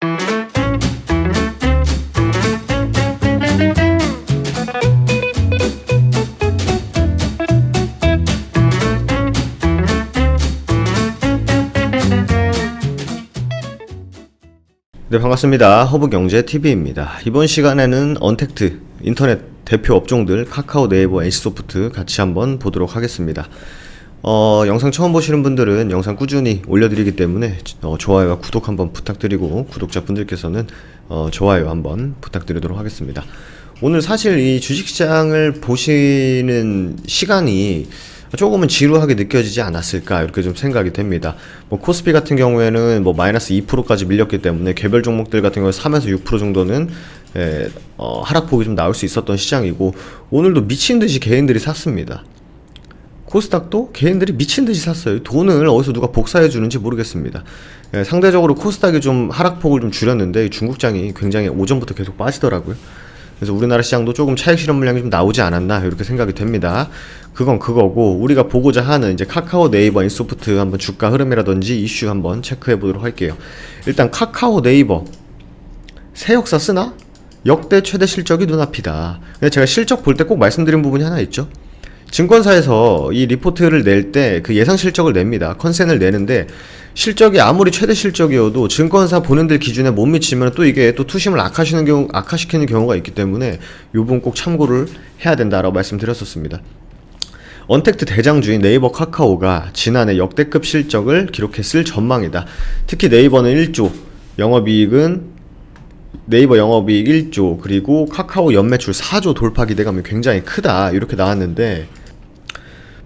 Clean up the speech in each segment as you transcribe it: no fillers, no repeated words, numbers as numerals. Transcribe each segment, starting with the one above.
네, 반갑습니다. 허브경제TV입니다. 이번 시간에는 언택트 인터넷 대표 업종들 카카오, 네이버, NC소프트 같이 한번 보도록 하겠습니다. 영상 처음 보시는 분들은 영상 꾸준히 올려드리기 때문에 좋아요와 구독 한번 부탁드리고, 구독자분들께서는 좋아요 한번 부탁드리도록 하겠습니다. 오늘 사실 이 주식시장을 보시는 시간이 조금은 지루하게 느껴지지 않았을까, 이렇게 좀 생각이 됩니다. 뭐 코스피 같은 경우에는 뭐 마이너스 2%까지 밀렸기 때문에 개별 종목들 같은 경우에 3에서 6% 정도는 하락폭이 좀 나올 수 있었던 시장이고, 오늘도 미친듯이 개인들이 샀습니다. 코스닥도 개인들이 미친듯이 샀어요. 돈을 어디서 누가 복사해 주는지 모르겠습니다. 상대적으로 코스닥이 좀 하락폭을 좀 줄였는데 중국장이 굉장히 오전부터 계속 빠지더라고요. 그래서 우리나라 시장도 조금 차익 실현 물량이 좀 나오지 않았나, 이렇게 생각이 됩니다. 그건 그거고, 우리가 보고자 하는 이제 카카오, 네이버, NC소프트 한번 주가 흐름이라든지 이슈 한번 체크해 보도록 할게요. 일단 카카오, 네이버 새 역사 쓰나? 역대 최대 실적이 눈앞이다. 근데 제가 실적 볼 때 꼭 말씀드린 부분이 하나 있죠. 증권사에서 이 리포트를 낼 때 그 예상 실적을 냅니다. 컨센을 내는데, 실적이 아무리 최대 실적이어도 증권사 본인들 기준에 못 미치면 또 이게 또 투심을 악화시키는 경우가 있기 때문에 이 부분 꼭 참고를 해야 된다라고 말씀드렸었습니다. 언택트 대장주인 네이버, 카카오가 지난해 역대급 실적을 기록했을 전망이다. 특히 네이버는 1조, 영업이익은 네이버 영업이익 1조, 그리고 카카오 연매출 4조 돌파 기대감이 굉장히 크다, 이렇게 나왔는데,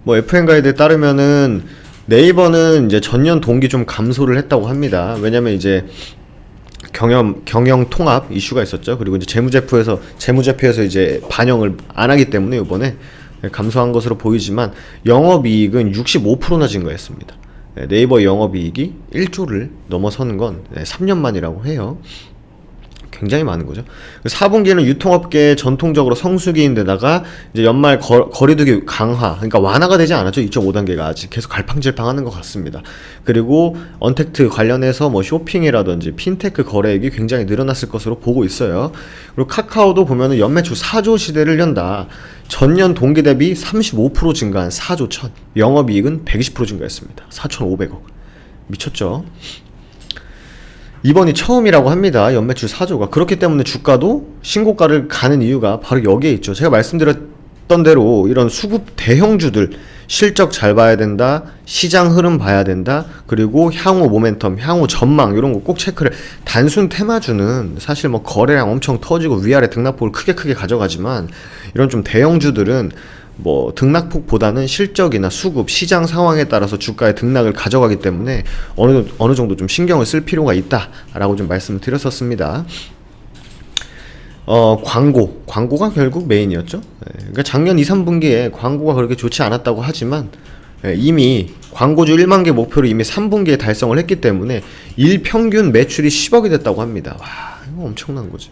뭐 FN가이드에 따르면은 네이버는 이제 전년 동기 좀 감소를 했다고 합니다. 왜냐면 이제 경영 통합 이슈가 있었죠. 그리고 이제 재무제표에서 이제 반영을 안 하기 때문에 이번에 감소한 것으로 보이지만, 영업이익은 65%나 증가했습니다. 네이버 영업이익이 1조를 넘어서는 건 3년 만이라고 해요. 굉장히 많은 거죠. 4분기는 유통업계 전통적으로 성수기인데다가 이제 연말 거리두기 강화, 그러니까 완화가 되지 않았죠. 2.5단계가 아직 계속 갈팡질팡하는 것 같습니다. 그리고 언택트 관련해서 뭐 쇼핑이라든지 핀테크 거래액이 굉장히 늘어났을 것으로 보고 있어요. 그리고 카카오도 보면은 연매출 4조 시대를 연다. 전년 동기 대비 35% 증가한 4조 1000, 영업이익은 120% 증가했습니다. 4,500억. 미쳤죠. 이번이 처음이라고 합니다. 연매출 4조가. 그렇기 때문에 주가도 신고가를 가는 이유가 바로 여기에 있죠. 제가 말씀드렸던 대로 이런 수급 대형주들 실적 잘 봐야 된다, 시장 흐름 봐야 된다, 그리고 향후 모멘텀, 향후 전망 이런 거 꼭 체크를. 단순 테마주는 사실 뭐 거래량 엄청 터지고 위아래 등락폭을 크게 가져가지만, 이런 좀 대형주들은 뭐 등락폭보다는 실적이나 수급, 시장 상황에 따라서 주가의 등락을 가져가기 때문에 어느 정도 좀 신경을 쓸 필요가 있다라고 좀 말씀을 드렸었습니다. 광고가 결국 메인이었죠. 그러니까 작년 2, 3분기에 광고가 그렇게 좋지 않았다고 하지만, 이미 광고주 1만 개 목표를 이미 3분기에 달성을 했기 때문에 일평균 매출이 10억이 됐다고 합니다. 와, 이거 엄청난 거죠.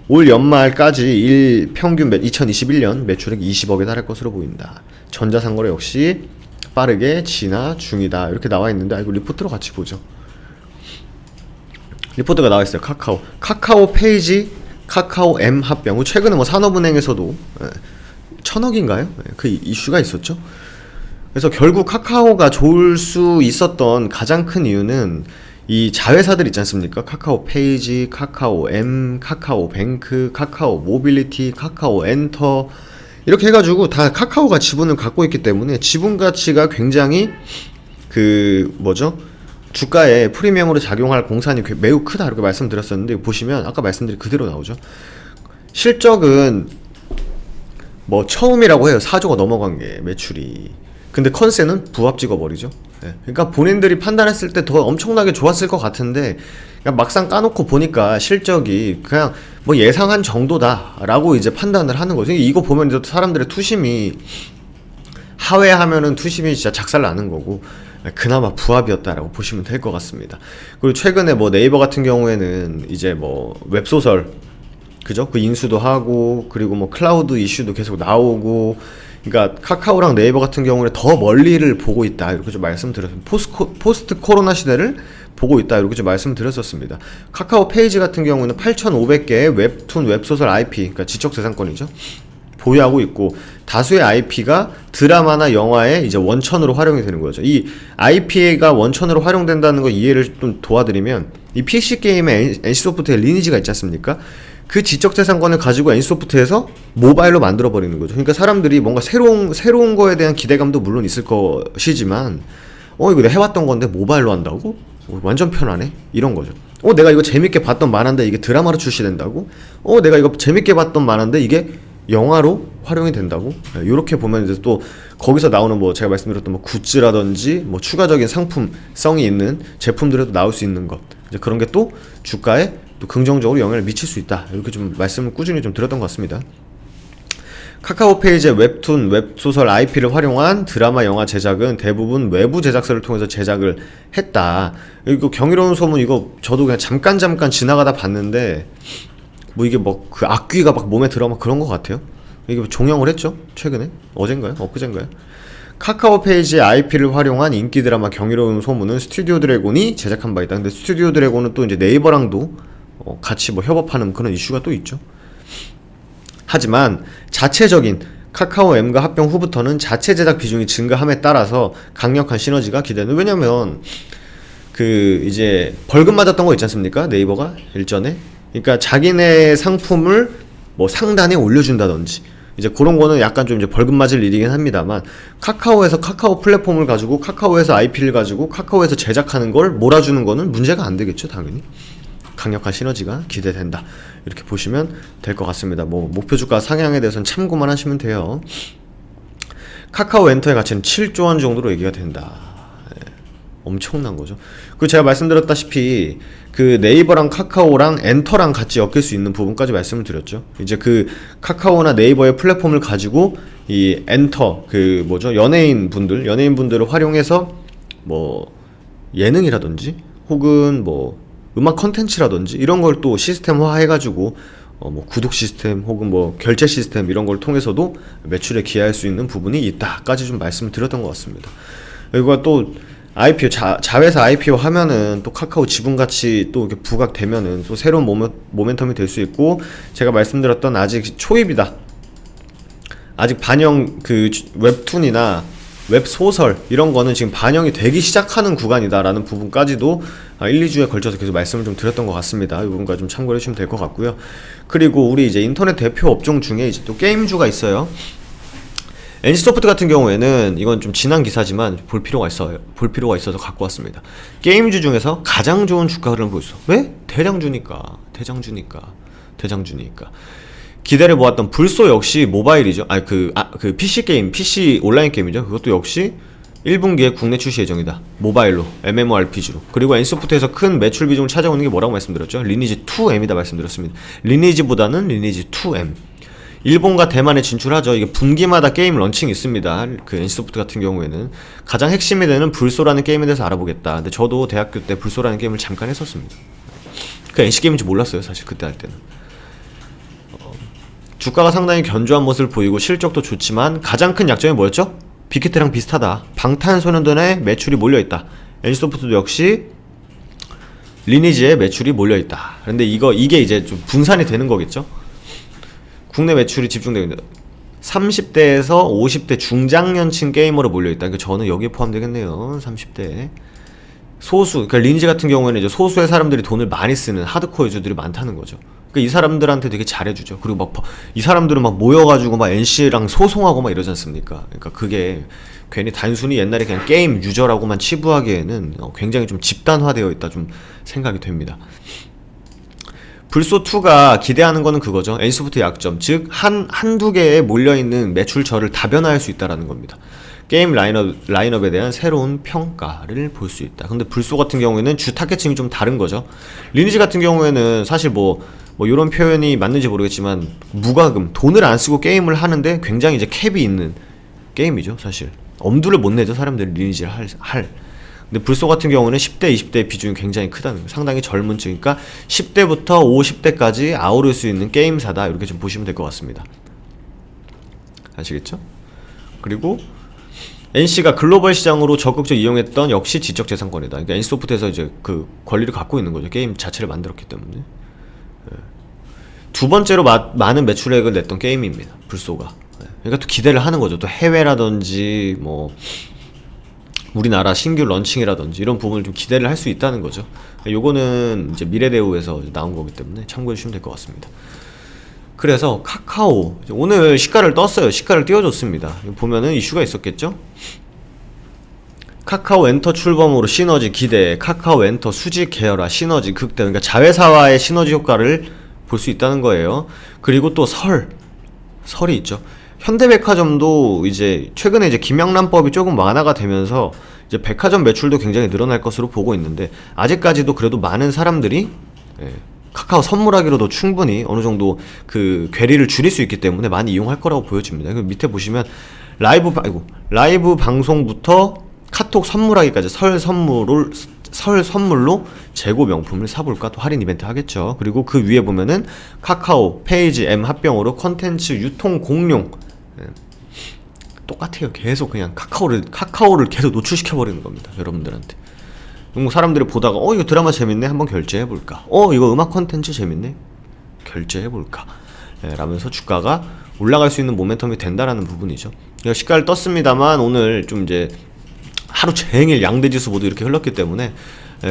올 연말까지 평균 2021년 매출액 20억에 달할 것으로 보인다. 전자상거래 역시 빠르게 진화 중이다, 이렇게 나와 있는데, 이거 리포트로 같이 보죠. 리포트가 나와 있어요. 카카오 페이지, 카카오 M 합병. 최근에 뭐 산업은행에서도 1000억인가요? 그 이슈가 있었죠. 그래서 결국 카카오가 좋을 수 있었던 가장 큰 이유는 이 자회사들 있지 않습니까? 카카오 페이지, 카카오 M, 카카오 뱅크, 카카오 모빌리티, 카카오 엔터, 이렇게 해가지고 다 카카오가 지분을 갖고 있기 때문에 지분 가치가 굉장히 주가에 프리미엄으로 작용할 공산이 매우 크다, 이렇게 말씀드렸었는데, 보시면 아까 말씀드린 그대로 나오죠. 실적은 뭐 처음이라고 해요. 4조가 넘어간 게 매출이. 근데 컨센은 부합 찍어버리죠. 그러니까 본인들이 판단했을 때 더 엄청나게 좋았을 것 같은데, 그냥 막상 까놓고 보니까 실적이 그냥 뭐 예상한 정도다라고 이제 판단을 하는 거죠. 이거 보면 이제 사람들의 투심이, 하회하면은 투심이 진짜 작살 나는 거고, 그나마 부합이었다라고 보시면 될 것 같습니다. 그리고 최근에 뭐 네이버 같은 경우에는 이제 뭐 웹소설, 그죠? 그 인수도 하고, 그리고 뭐 클라우드 이슈도 계속 나오고, 그러니까 카카오랑 네이버 같은 경우는 더 멀리를 보고 있다, 이렇게 좀 말씀드렸습니다. 포스트 코로나 시대를 보고 있다 이렇게 좀 말씀드렸었습니다. 카카오 페이지 같은 경우는 8,500개의 웹툰 웹소설 IP, 그러니까 지적재산권이죠, 보유하고 있고, 다수의 IP가 드라마나 영화에 이제 원천으로 활용이 되는 거죠. 이 IP가 원천으로 활용된다는 거 이해를 좀 도와드리면, 이 PC게임의 NC소프트의 리니지가 있지 않습니까? 그 지적재산권을 가지고 NC소프트에서 모바일로 만들어버리는 거죠. 그러니까 사람들이 뭔가 새로운 거에 대한 기대감도 물론 있을 것이지만, 이거 내가 해왔던 건데 모바일로 한다고? 완전 편하네? 이런 거죠. 내가 이거 재밌게 봤던 만화인데 이게 드라마로 출시된다고? 내가 이거 재밌게 봤던 만화인데 이게 영화로 활용이 된다고? 이렇게 보면 이제 또 거기서 나오는 뭐 제가 말씀드렸던 뭐 굿즈라든지 뭐 추가적인 상품성이 있는 제품들에도 나올 수 있는 것, 이제 그런 게 또 주가에 또 긍정적으로 영향을 미칠 수 있다, 이렇게 좀 말씀을 꾸준히 좀 드렸던 것 같습니다. 카카오 페이지의 웹툰, 웹소설 IP를 활용한 드라마, 영화 제작은 대부분 외부 제작사를 통해서 제작을 했다. 이거 경이로운 소문, 이거 저도 그냥 잠깐 지나가다 봤는데, 뭐 이게 뭐 그 악귀가 막 몸에 들어 막 그런 것 같아요. 이게 뭐 종영을 했죠? 최근에? 어젠가요? 엊그젠가요? 카카오 페이지의 IP를 활용한 인기 드라마 경이로운 소문은 스튜디오 드래곤이 제작한 바 있다. 근데 스튜디오 드래곤은 또 이제 네이버랑도 같이 뭐 협업하는 그런 이슈가 또 있죠. 하지만 자체적인 카카오 M과 합병 후부터는 자체 제작 비중이 증가함에 따라서 강력한 시너지가 기대되는. 왜냐면 그 이제 벌금 맞았던 거 있지 않습니까? 네이버가 일전에. 그러니까 자기네 상품을 뭐 상단에 올려준다든지, 이제 그런 거는 약간 좀 이제 벌금 맞을 일이긴 합니다만, 카카오에서 카카오 플랫폼을 가지고 카카오에서 IP를 가지고 카카오에서 제작하는 걸 몰아주는 거는 문제가 안 되겠죠, 당연히. 강력한 시너지가 기대된다, 이렇게 보시면 될 것 같습니다. 뭐 목표 주가 상향에 대해서는 참고만 하시면 돼요. 카카오 엔터의 가치는 7조 원 정도로 얘기가 된다. 엄청난 거죠. 그 제가 말씀드렸다시피 그 네이버랑 카카오랑 엔터랑 같이 엮일 수 있는 부분까지 말씀을 드렸죠. 이제 그 카카오나 네이버의 플랫폼을 가지고 이 엔터, 그 뭐죠, 연예인분들을 활용해서 뭐 예능이라든지 혹은 뭐 음악 컨텐츠라든지 이런 걸 또 시스템화 해가지고 뭐 구독 시스템 혹은 뭐 결제 시스템 이런 걸 통해서도 매출에 기여할 수 있는 부분이 있다까지 좀 말씀을 드렸던 것 같습니다. 그리고 또 IPO, 자회사 IPO 하면은 또 카카오 지분가치 또 이렇게 부각되면은 또 새로운 모멘텀이 될 수 있고, 제가 말씀드렸던 아직 초입이다, 아직 반영, 그 웹툰이나 웹소설 이런 거는 지금 반영이 되기 시작하는 구간이다라는 부분까지도 1, 2주에 걸쳐서 계속 말씀을 좀 드렸던 것 같습니다. 이 부분까지 좀 참고해 주시면 될 것 같고요. 그리고 우리 이제 인터넷 대표 업종 중에 이제 또 게임주가 있어요. NC소프트 같은 경우에는 이건 좀 지난 기사지만 볼 필요가 있어서 갖고 왔습니다. 게임주 중에서 가장 좋은 주가 흐름을 보였어. 왜? 대장주니까. 기대를 모았던 불소 역시 모바일이죠. 그 PC 온라인 게임이죠. 그것도 역시 1분기에 국내 출시 예정이다. 모바일로, MMORPG로. 그리고 NC소프트에서 큰 매출 비중을 찾아오는 게 뭐라고 말씀드렸죠? 리니지 2M이다 말씀드렸습니다. 리니지보다는 리니지 2M. 일본과 대만에 진출하죠. 이게 분기마다 게임 런칭이 있습니다. 그 NC소프트 같은 경우에는 가장 핵심이 되는 불소라는 게임에 대해서 알아보겠다. 근데 저도 대학교 때 불소라는 게임을 잠깐 했었습니다. 그 NC게임인지 몰랐어요, 사실 그때 할 때는. 주가가 상당히 견조한 모습을 보이고 실적도 좋지만 가장 큰 약점이 뭐였죠? 빅히트랑 비슷하다. 방탄소년단의 매출이 몰려있다. NC소프트도 역시 리니지의 매출이 몰려있다. 근데 이게 이제 좀 분산이 되는 거겠죠? 국내 매출이 집중되고 있는 30대에서 50대 중장년층 게이머로 몰려있다. 그러니까 저는 여기에 포함되겠네요. 30대 소수, 그러니까 리니지 같은 경우에는 이제 소수의 사람들이 돈을 많이 쓰는 하드코어 유저들이 많다는 거죠. 그러니까 이 사람들한테 되게 잘해주죠. 그리고 막 이 사람들은 막 모여가지고 막 NC랑 소송하고 막 이러지 않습니까? 그러니까 그게 괜히 단순히 옛날에 그냥 게임 유저라고만 치부하기에는 굉장히 좀 집단화되어 있다 좀 생각이 됩니다. 불소2가 기대하는 거는 그거죠. NC소프트의 약점, 즉 한두 개에 몰려있는 매출처를 다변화할 수 있다는 겁니다. 게임 라인업에 대한 새로운 평가를 볼 수 있다. 근데 불소 같은 경우에는 주 타겟층이 좀 다른 거죠. 리니지 같은 경우에는 사실 뭐 이런 표현이 맞는지 모르겠지만 무과금, 돈을 안 쓰고 게임을 하는데 굉장히 이제 캡이 있는 게임이죠. 사실 엄두를 못 내죠, 사람들이 리니지를 할. 근데 불소 같은 경우는 10대, 20대의 비중이 굉장히 크다는 거예요. 상당히 젊은 층, 그러니까 10대부터 50대까지 아우를 수 있는 게임사다, 이렇게 좀 보시면 될 것 같습니다. 아시겠죠? 그리고 NC가 글로벌 시장으로 적극적으로 이용했던 역시 지적재산권이다. 그러니까 NC소프트에서 이제 그 권리를 갖고 있는 거죠. 게임 자체를 만들었기 때문에. 두 번째로 많은 매출액을 냈던 게임입니다. 불소가. 그러니까 또 기대를 하는 거죠. 또 해외라든지 뭐 우리나라 신규 런칭이라든지 이런 부분을 좀 기대를 할 수 있다는 거죠. 요거는 이제 미래대우에서 나온 거기 때문에 참고해 주시면 될 것 같습니다. 그래서 카카오 오늘 시가를 떴어요. 시가를 띄워줬습니다. 보면은 이슈가 있었겠죠. 카카오 엔터 출범으로 시너지 기대, 카카오 엔터 수직 계열화 시너지 극대. 그러니까 자회사와의 시너지 효과를 볼 수 있다는 거예요. 그리고 또 설이 있죠. 현대백화점도 이제 최근에 이제 김영란법이 조금 완화가 되면서 이제 백화점 매출도 굉장히 늘어날 것으로 보고 있는데, 아직까지도 그래도 많은 사람들이 카카오 선물하기로도 충분히 어느 정도 그 괴리를 줄일 수 있기 때문에 많이 이용할 거라고 보여집니다. 밑에 보시면 라이브 방송부터 카톡 선물하기까지 설 선물로 재고 명품을 사볼까, 또 할인 이벤트 하겠죠. 그리고 그 위에 보면은 카카오 페이지 M 합병으로 컨텐츠 유통 공룡. 똑같아요. 계속 그냥 카카오를 계속 노출시켜버리는 겁니다, 여러분들한테. 사람들이 보다가 이거 드라마 재밌네, 한번 결제해볼까, 이거 음악 컨텐츠 재밌네, 결제해볼까, 라면서 주가가 올라갈 수 있는 모멘텀이 된다라는 부분이죠. 시가를 떴습니다만 오늘 좀 이제 하루 종일 양대지수 모두 이렇게 흘렀기 때문에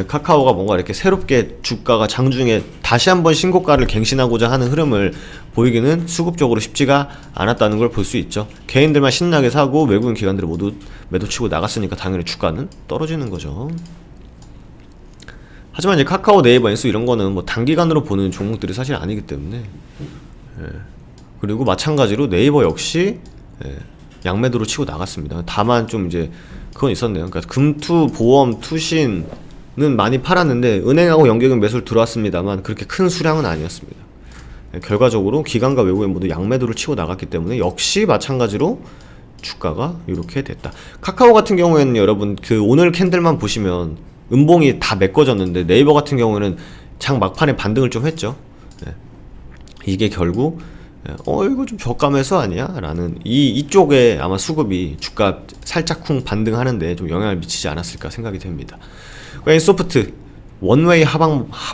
카카오가 뭔가 이렇게 새롭게 주가가 장중에 다시 한번 신고가를 갱신하고자 하는 흐름을 보이기는 수급적으로 쉽지가 않았다는 걸 볼 수 있죠. 개인들만 신나게 사고 외국인 기관들이 모두 매도치고 나갔으니까 당연히 주가는 떨어지는 거죠. 하지만 이제 카카오, 네이버, NC 이런 거는 뭐 단기간으로 보는 종목들이 사실 아니기 때문에, 그리고 마찬가지로 네이버 역시 양매도로 치고 나갔습니다. 다만 좀 이제 그건 있었네요. 그러니까 금투, 보험, 투신은 많이 팔았는데 은행하고 연계금 매수를 들어왔습니다만 그렇게 큰 수량은 아니었습니다. 결과적으로 기관과 외국인 모두 양매도를 치고 나갔기 때문에 역시 마찬가지로 주가가 이렇게 됐다. 카카오 같은 경우에는 여러분 그 오늘 캔들만 보시면 음봉이 다 메꿔졌는데, 네이버 같은 경우에는 장 막판에 반등을 좀 했죠. 이게 결국 이거 좀 저가 매수 아니야? 라는 이쪽에 아마 수급이 주가 살짝 쿵 반등하는데 좀 영향을 미치지 않았을까 생각이 됩니다. NC소프트 원웨이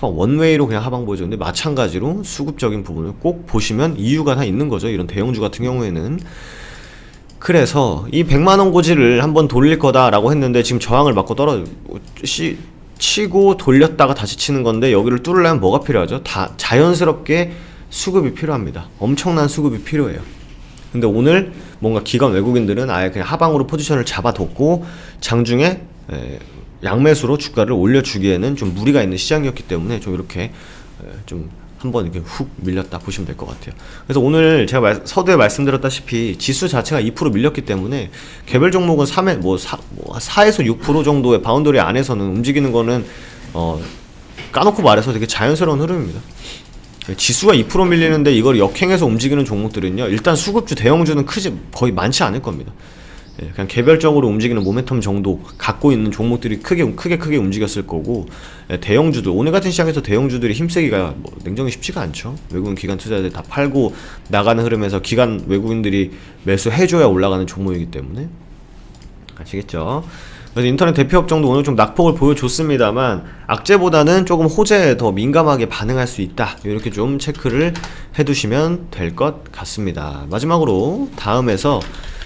원웨이로 그냥 하방 보여줬는데 마찬가지로 수급적인 부분을 꼭 보시면 이유가 다 있는 거죠. 이런 대형주 같은 경우에는. 그래서 이 100만원 고지를 한번 돌릴 거다라고 했는데 지금 저항을 맞고 치고 돌렸다가 다시 치는 건데, 여기를 뚫으려면 뭐가 필요하죠? 다 자연스럽게 수급이 필요합니다. 엄청난 수급이 필요해요. 근데 오늘 뭔가 기관 외국인들은 아예 그냥 하방으로 포지션을 잡아뒀고 장중에 양매수로 주가를 올려주기에는 좀 무리가 있는 시장이었기 때문에 좀 이렇게 좀 한번 이렇게 훅 밀렸다 보시면 될 것 같아요. 그래서 오늘 제가 서두에 말씀드렸다시피 지수 자체가 2% 밀렸기 때문에 개별 종목은 4에서 6% 정도의 바운더리 안에서는 움직이는 거는 까놓고 말해서 되게 자연스러운 흐름입니다. 지수가 2% 밀리는데 이걸 역행해서 움직이는 종목들은요, 일단 수급주 대형주는 거의 많지 않을 겁니다. 그냥 개별적으로 움직이는 모멘텀 정도 갖고 있는 종목들이 크게 움직였을 거고, 대형주들, 오늘 같은 시장에서 대형주들이 힘쓰기가 냉정히 쉽지가 않죠. 외국인 기관 투자자들이 다 팔고 나가는 흐름에서 기관 외국인들이 매수해줘야 올라가는 종목이기 때문에 아시겠죠? 그래서 인터넷 대표업종도 오늘 좀 낙폭을 보여줬습니다만 악재보다는 조금 호재에 더 민감하게 반응할 수 있다, 이렇게 좀 체크를 해두시면 될 것 같습니다. 마지막으로 다음에서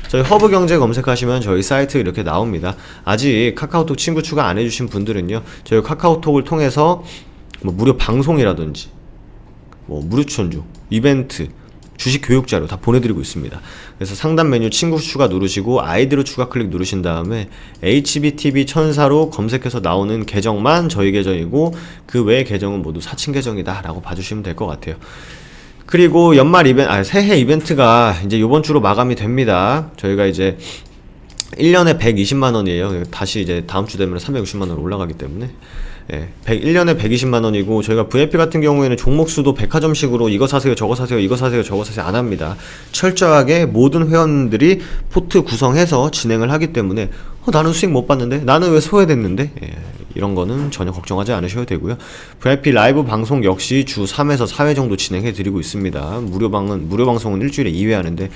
저희 허브경제 검색하시면 저희 사이트 이렇게 나옵니다. 아직 카카오톡 친구 추가 안 해주신 분들은요, 저희 카카오톡을 통해서 무료 방송이라든지 무료 추천주, 이벤트, 주식 교육 자료 다 보내드리고 있습니다. 그래서 상단 메뉴 친구 추가 누르시고 아이디로 추가 클릭 누르신 다음에 HBTV 천사로 검색해서 나오는 계정만 저희 계정이고 그 외의 계정은 모두 사칭 계정이다 라고 봐주시면 될 것 같아요. 그리고 새해 이벤트가 이제 요번 주로 마감이 됩니다. 저희가 이제 1년에 120만원이에요. 다시 이제 다음 주 되면 360만원 올라가기 때문에 1년에 120만원이고, 저희가 VIP 같은 경우에는 종목수도 백화점식으로 이거 사세요 저거 사세요 이거 사세요 저거 사세요 안 합니다. 철저하게 모든 회원들이 포트 구성해서 진행을 하기 때문에 나는 수익 못 봤는데, 나는 왜 소외됐는데, 이런 거는 전혀 걱정하지 않으셔도 되고요. VIP 라이브 방송 역시 주 3에서 4회 정도 진행해 드리고 있습니다. 무료 방송은 일주일에 2회 하는데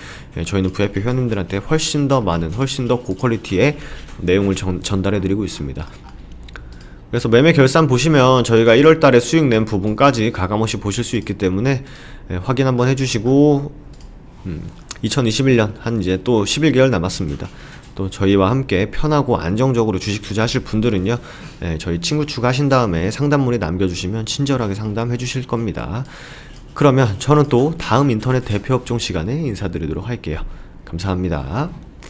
저희는 VIP 회원님들한테 훨씬 더 많은, 훨씬 더 고퀄리티의 내용을 전달해 드리고 있습니다. 그래서 매매 결산 보시면 저희가 1월달에 수익 낸 부분까지 가감없이 보실 수 있기 때문에 확인 한번 해주시고 2021년 한 이제 또 11개월 남았습니다. 또 저희와 함께 편하고 안정적으로 주식 투자하실 분들은요, 저희 친구 추가하신 다음에 상담문에 남겨주시면 친절하게 상담해 주실 겁니다. 그러면 저는 또 다음 인터넷 대표 업종 시간에 인사드리도록 할게요. 감사합니다.